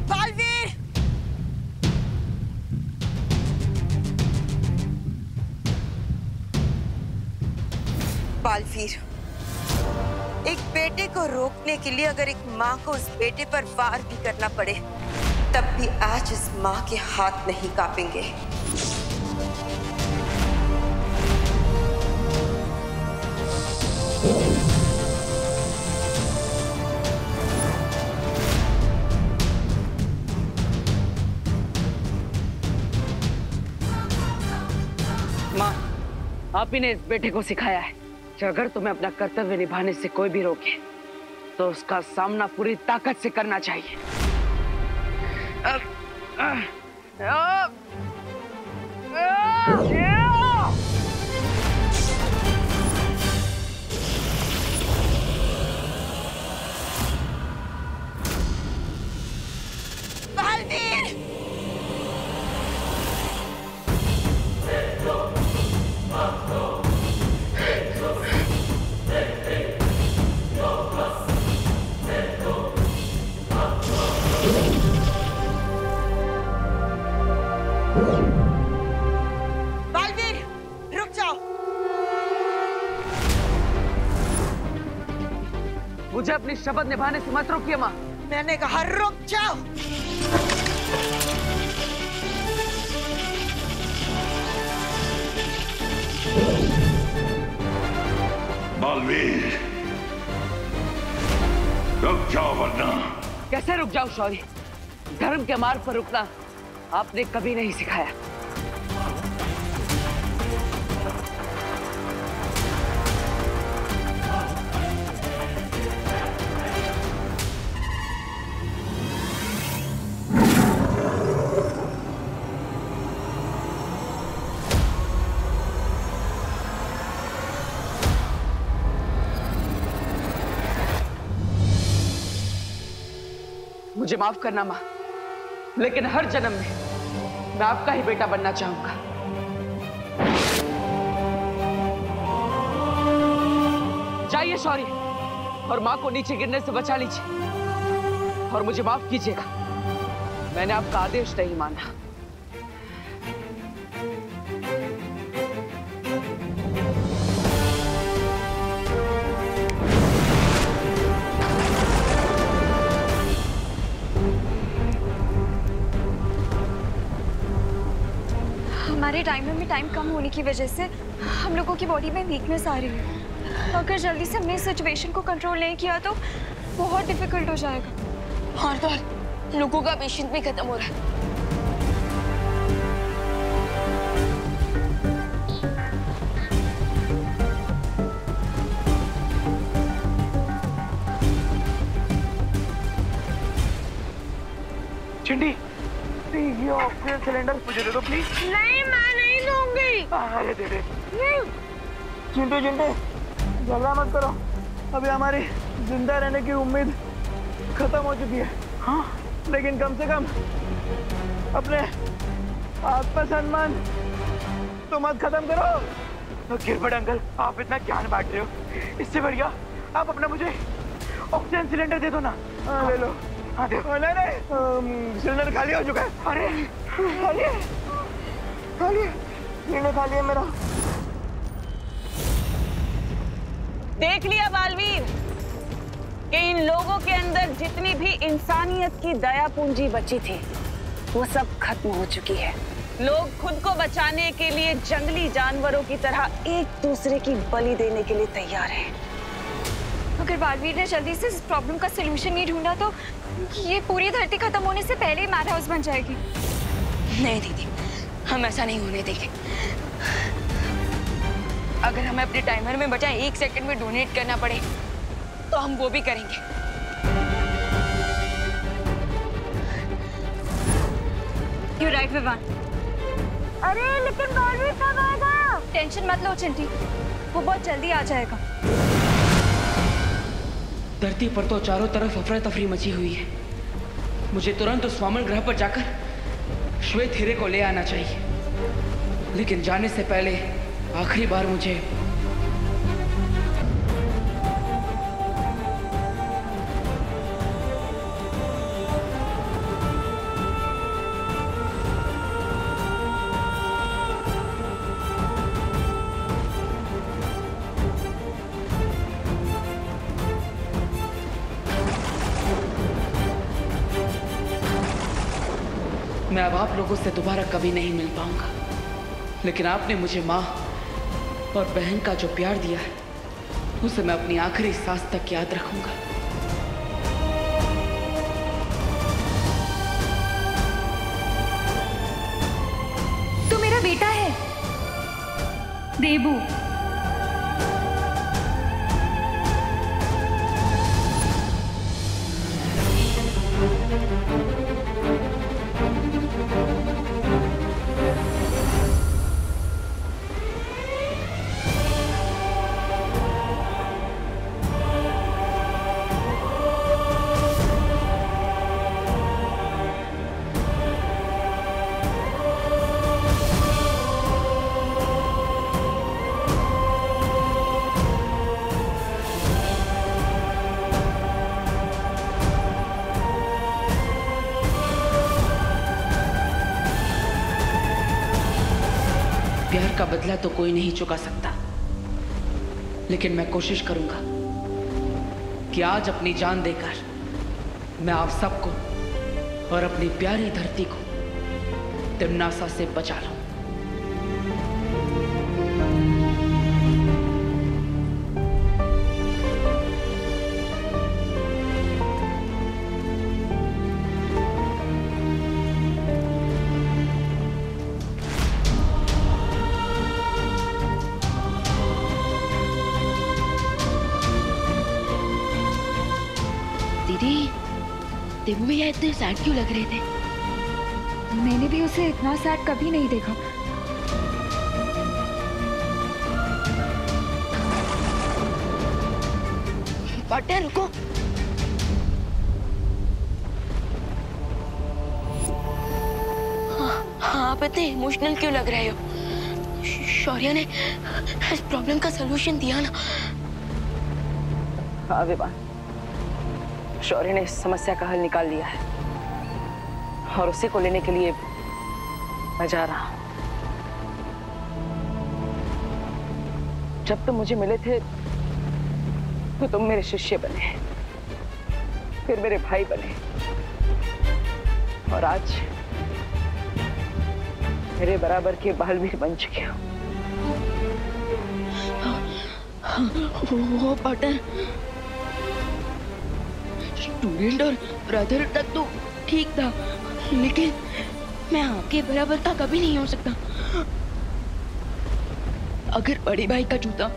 बालवीर! बालवीर, एक बेटे को रोकने के लिए अगर एक माँ को उस बेटे पर वार भी करना पड़े, तब भी आज इस माँ के हाथ नहीं कांपेंगे। माँ, आप ही ने इस बेटे को सिखाया है कि अगर तुम्हें अपना कर्तव्य निभाने से कोई भी रोके तो उसका सामना पूरी ताकत से करना चाहिए। बालवीर, रुक जाओ। मुझे अपनी शपथ निभाने से मत रोकिए माँ। मैंने कहा रुक जाओ। बालवीर, रुक जाओ वरना। कैसे रुक जाओ शौर्य? धर्म के मार्ग पर रुकना आपने कभी नहीं सिखाया। मुझे माफ करना माँ, लेकिन हर जन्म में मैं आपका ही बेटा बनना चाहूंगा। जाइए शौर्य और माँ को नीचे गिरने से बचा लीजिए और मुझे माफ कीजिएगा, मैंने आपका आदेश नहीं माना। हमारे टाइमर में टाइम कम होने की वजह से हम लोगों की बॉडी में वीकनेस आ रही है। अगर जल्दी से हमने सिचुएशन को कंट्रोल नहीं किया तो बहुत डिफिकल्ट हो जाएगा। और तो लोगों का पेशेंस भी खत्म हो रहा है। चिंटी, ये ऑक्सीजन सिलेंडर मुझे दे दो प्लीज। नहीं, मैं नहीं दूंगी। अरे दे दे। नहीं। चिंटू चिंटू, झगड़ा मत करो, अभी हमारी जिंदा रहने की उम्मीद खत्म हो चुकी है। हाँ, लेकिन कम से कम अपने आत्मसम्मान तो मत खत्म करो। गिरबट अंकल, आप इतना ज्ञान बांट रहे हो, इससे बढ़िया आप अपना मुझे ऑक्सीजन सिलेंडर दे दो ना। ले लो। हाँ दे। नहीं, सिलेंडर खाली हो चुका है। अरे खाली है, खाली है, सिलेंडर खाली है मेरा। देख लिया बालवीर कि इन लोगों के अंदर जितनी भी इंसानियत की दया पूंजी बची थी वो सब खत्म हो चुकी है। लोग खुद को बचाने के लिए जंगली जानवरों की तरह एक दूसरे की बलि देने के लिए तैयार हैं। अगर बालवीर ने जल्दी से इस प्रॉब्लम का सलूशन नहीं ढूंढा तो ये पूरी धरती खत्म होने से पहले ही मैड हाउस बन जाएगी। नहीं दीदी, हम ऐसा नहीं होने देंगे। अगर हमें अपने टाइमर में बचा 1 सेकंड में डोनेट करना पड़े तो हम वो भी करेंगे। You're right, Vivaan. अरे लेकिन बालवीर कब आएगा? टेंशन मत लो चिंटी, वो बहुत जल्दी आ जाएगा। धरती पर तो चारों तरफ अफरा तफरी मची हुई है। मुझे तुरंत उस वामन ग्रह पर जाकर श्वेत हीरे को ले आना चाहिए, लेकिन जाने से पहले आखिरी बार मुझे मैं अब आप लोगों से दोबारा कभी नहीं मिल पाऊंगा, लेकिन आपने मुझे माँ और बहन का जो प्यार दिया है उसे मैं अपनी आखिरी सांस तक याद रखूंगा। तू मेरा बेटा है देबू। प्यार का बदला तो कोई नहीं चुका सकता, लेकिन मैं कोशिश करूंगा कि आज अपनी जान देकर मैं आप सबको और अपनी प्यारी धरती को तिम्नासा से बचा लूं। दीदी, देबू भैया इतने सैड क्यों लग रहे थे? मैंने भी उसे इतना सैड कभी नहीं देखा। पार्टनर रुको। हाँ, आप इतने इमोशनल क्यों लग रहे हो? शौर्य ने इस प्रॉब्लम का सलूशन दिया ना। हाँ विवान, शौर्य ने इस समस्या का हल निकाल लिया है और उसी को लेने के लिए मैं जा रहा हूं। जब तुम मुझे मिले थे तो तुम मेरे शिष्य बने, फिर मेरे भाई बने, और आज मेरे बराबर के बालवीर बन चुके हो। वो पार्टनर, स्टूडेंट और ब्रदर तक तो ठीक था, लेकिन मैं आपके बराबर का कभी नहीं हो सकता। अगर बड़े भाई का जूता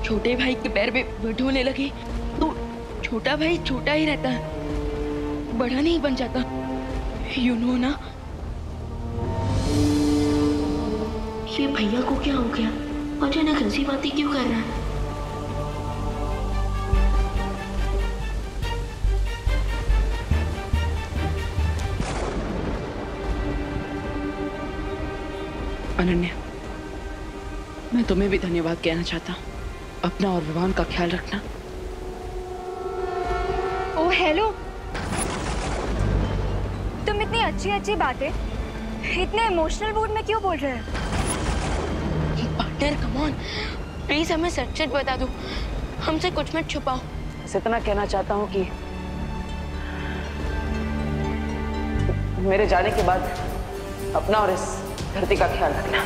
छोटे भाई के पैर में बंधोने लगे तो छोटा भाई छोटा ही रहता है, बड़ा नहीं बन जाता। यू नो ना। ये भैया को क्या हो गया? अचानक हंसी बातें क्यों कर रहा है? अनन्या, मैं तुम्हें भी धन्यवाद कहना चाहता हूँ। अपना और विवान का ख्याल रखना। ओह हेलो, तुम इतनी अच्छी अच्छी बातें इतने इमोशनल मूड में क्यों बोल रहे हो? पार्टनर कम ऑन, प्लीज हमें सच सच बता दो, हमसे कुछ मत छुपाओ। बस इतना कहना चाहता हूँ कि मेरे जाने के बाद अपना और इस धरती का ख्याल रखना।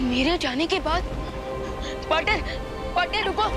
मेरे जाने के बाद पार्टनर रुको।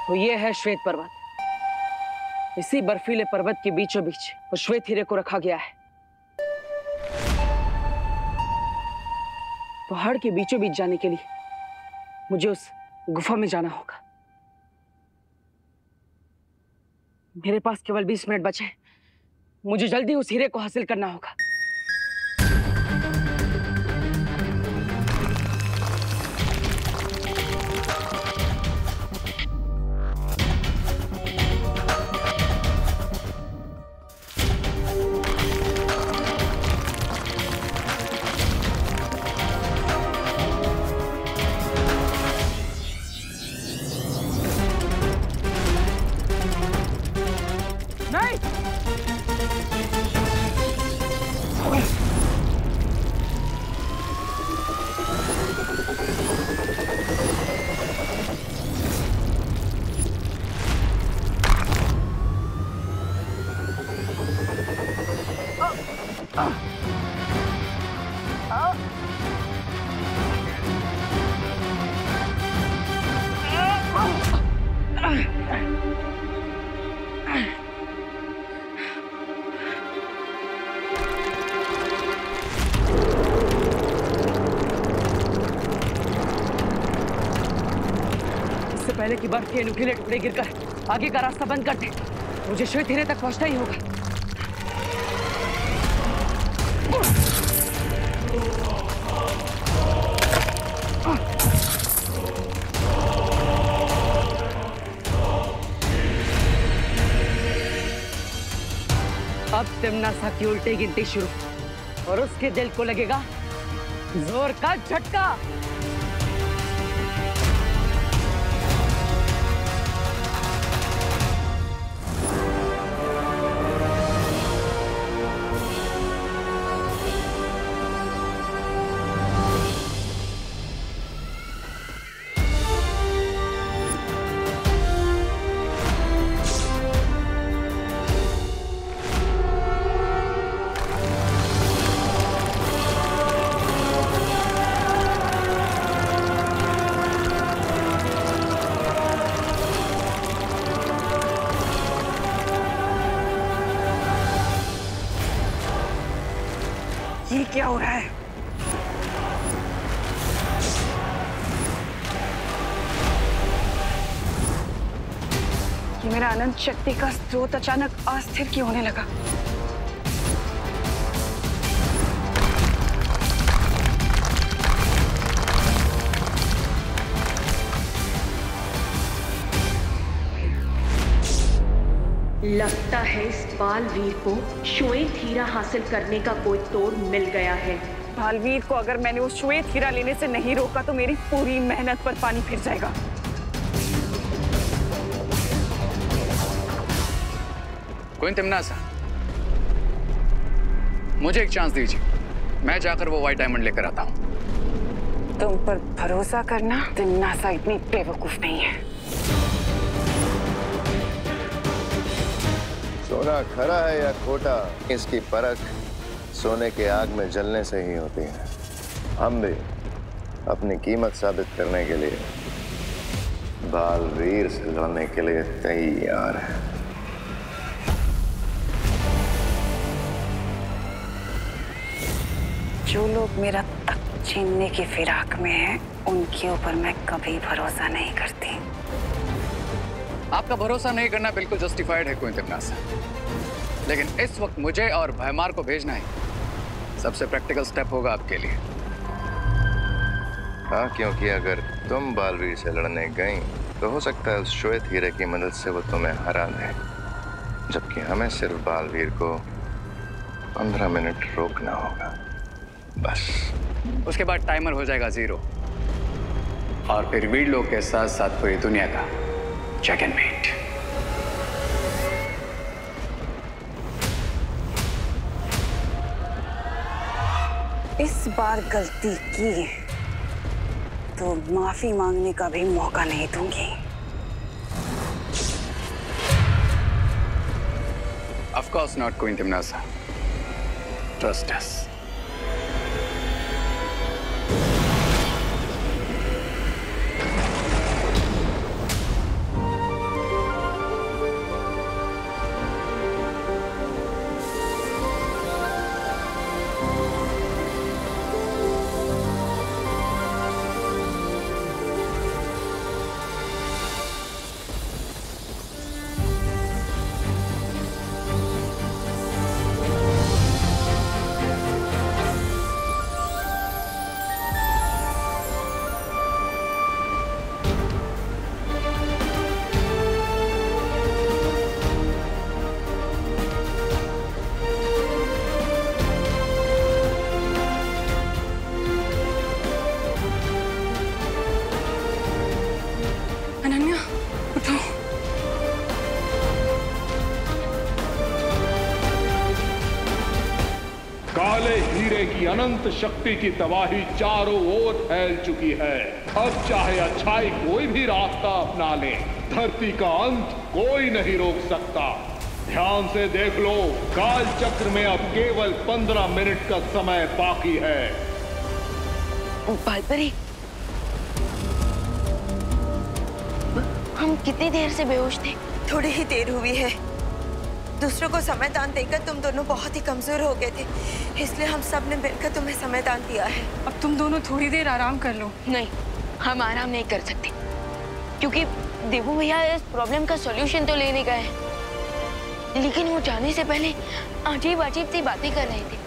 तो ये है श्वेत पर्वत। इसी बर्फीले पर्वत के बीचों बीच उस श्वेत हीरे को रखा गया है। पहाड़ के बीचों बीच जाने के लिए मुझे उस गुफा में जाना होगा। मेरे पास केवल 20 मिनट बचे हैं। मुझे जल्दी उस हीरे को हासिल करना होगा। पहले की बर्फ के नुकीले टुकड़े गिरकर आगे का रास्ता बंद कर दे। मुझे श्वेत हीरे तक पहुंचना ही होगा। अब तिम्नासा की उल्टी गिनती शुरू और उसके दिल को लगेगा जोर का झटका। ये क्या हो रहा है? ये मेरा अनंत शक्ति का स्रोत अचानक अस्थिर क्यों होने लगा? लगता है इस बालवीर को श्वेत हीरा हासिल करने का कोई तोड़ मिल गया है। बालवीर को अगर मैंने उस श्वेत हीरा लेने से नहीं रोका तो मेरी पूरी मेहनत पर पानी फिर जाएगा। क्वीन तिम्नासा, मुझे एक चांस दीजिए, मैं जाकर वो व्हाइट डायमंड लेकर आता हूँ। तुम पर भरोसा करना, तिम्नासा इतनी बेवकूफ नहीं है। सोना खरा है या खोटा, इसकी परख सोने के आग में जलने से ही होती है। हम भी अपनी कीमत साबित करने के लिए बालवीर से लड़ने के लिए तैयार हैं। जो लोग मेरा तख्त छीनने की फिराक में हैं, उनके ऊपर मैं कभी भरोसा नहीं करती। आपका भरोसा नहीं करना बिल्कुल जस्टिफाइड है क्वीन तिम्नासा, लेकिन इस वक्त मुझे और भयमार को भेजना ही सबसे प्रैक्टिकल स्टेप होगा आपके लिए। हाँ, क्योंकि अगर तुम बालवीर से लड़ने गई तो हो सकता है उस श्वेत हीरे की मदद से वो तुम्हें हरा दे, जबकि हमें सिर्फ बालवीर को 15 मिनट रोकना होगा, बस। उसके बाद टाइमर हो जाएगा 0 और फिर वीर लोग के साथ साथ पूरी दुनिया का चेकमेट। इस बार गलती की तो माफी मांगने का भी मौका नहीं दूंगी। Of course not, Queen Timnasa. Trust us. काले हीरे की अनंत शक्ति की तबाही चारों ओर फैल चुकी है। अब चाहे अच्छाई कोई भी रास्ता अपना ले, धरती का अंत कोई नहीं रोक सकता। ध्यान से देख लो, काल चक्र में अब केवल 15 मिनट का समय बाकी है। बालपरी, हम कितनी देर से बेहोश थे? थोड़ी ही देर हुई है। दूसरों को समयदान देकर तुम दोनों बहुत ही कमजोर हो गए थे, इसलिए हम सब ने मिलकर तुम्हें समयदान दिया है। अब तुम दोनों थोड़ी देर आराम कर लो। नहीं, हम आराम नहीं कर सकते, क्योंकि देवू भैया इस प्रॉब्लम का सॉल्यूशन तो लेने गए हैं, लेकिन वो जाने से पहले अजीब अजीब सी बातें कर रहे थे।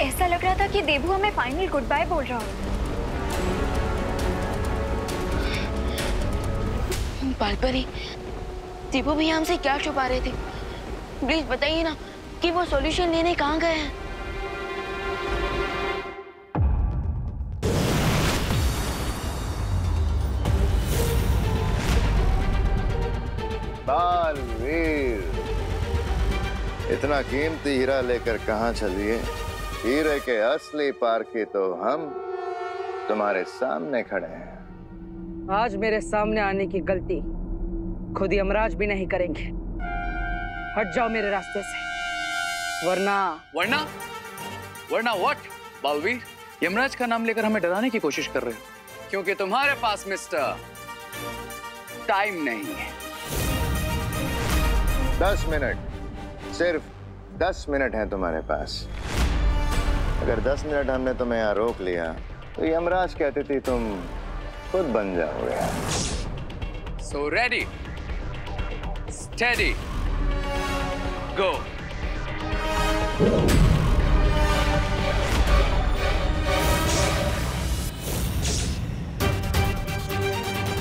ऐसा लग रहा था कि देवू हमें फाइनल गुड बाय बोल रहा हो। बालपरी, देवू भैया हमसे क्या छुपा रहे थे? प्लीज बताइए ना कि वो सॉल्यूशन लेने कहाँ गए हैं। बालवीर, इतना कीमती हीरा लेकर कहाँ चलिए? हीरे के असली पारखी तो हम तुम्हारे सामने खड़े हैं। आज मेरे सामने आने की गलती खुद यमराज भी नहीं करेंगे। हट जाओ मेरे रास्ते से, वरना व्हाट? बालवीर, यमराज का नाम लेकर हमें डराने की कोशिश कर रहे हो, क्योंकि तुम्हारे पास मिस्टर टाइम नहीं है। 10 मिनट, सिर्फ 10 मिनट है तुम्हारे पास। अगर 10 मिनट हमने तुम्हें यहाँ रोक लिया तो यमराज कहती थी तुम खुद बन जाओगे। So ready, steady, go.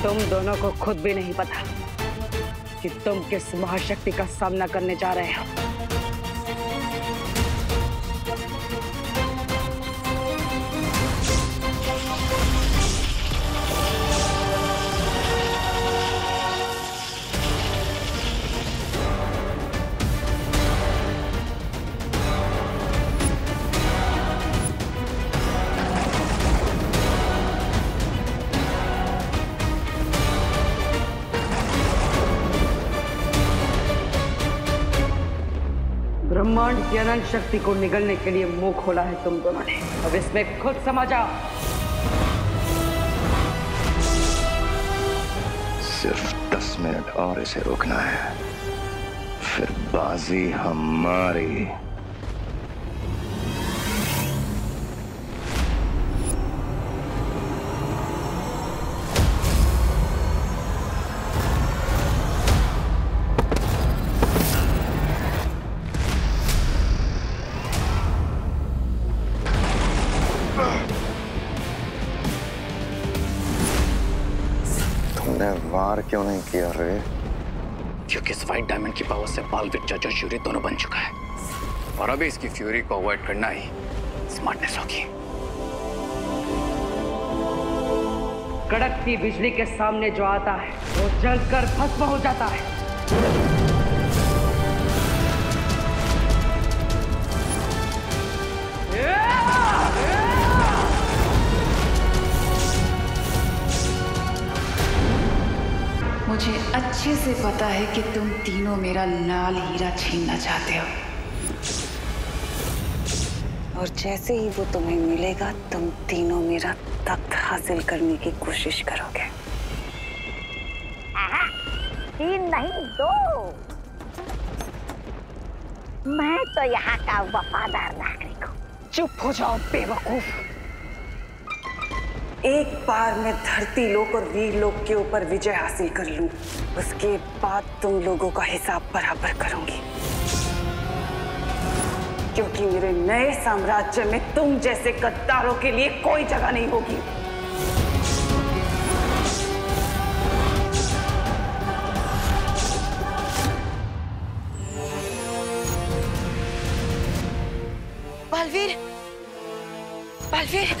तुम दोनों को खुद भी नहीं पता कि तुम किस महाशक्ति का सामना करने जा रहे हो। ब्रह्मांड की अनंत शक्ति को निगलने के लिए मुंह खोला है तुम दोनों ने। अब इसमें खुद समझ आओ। सिर्फ 10 मिनट और इसे रोकना है, फिर बाजी हमारी। वार क्यों नहीं किया रे? क्योंकि इस व्हाइट डायमंड की पावर से बालवीर जज और श्यूरी दोनों बन चुका है, और अभी इसकी फ्यूरी को अवॉइड करना ही स्मार्टनेस होगी। कड़कती बिजली के सामने जो आता है वो जलकर भस्म हो जाता है। मुझे अच्छे से पता है कि तुम तीनों मेरा लाल हीरा छीनना चाहते हो, और जैसे ही वो तुम्हें मिलेगा तुम तीनों मेरा तख्त हासिल करने की कोशिश करोगे। 3 नहीं 2। मैं तो यहाँ का वफादार नागरिक हूँ। चुप हो जाओ बेवकूफ। एक बार मैं धरती लोक और वीर लोक के ऊपर विजय हासिल कर लूं, उसके बाद तुम लोगों का हिसाब बराबर करूंगी, क्योंकि मेरे नए साम्राज्य में तुम जैसे गद्दारों के लिए कोई जगह नहीं होगी। बालवीर, बालवीर,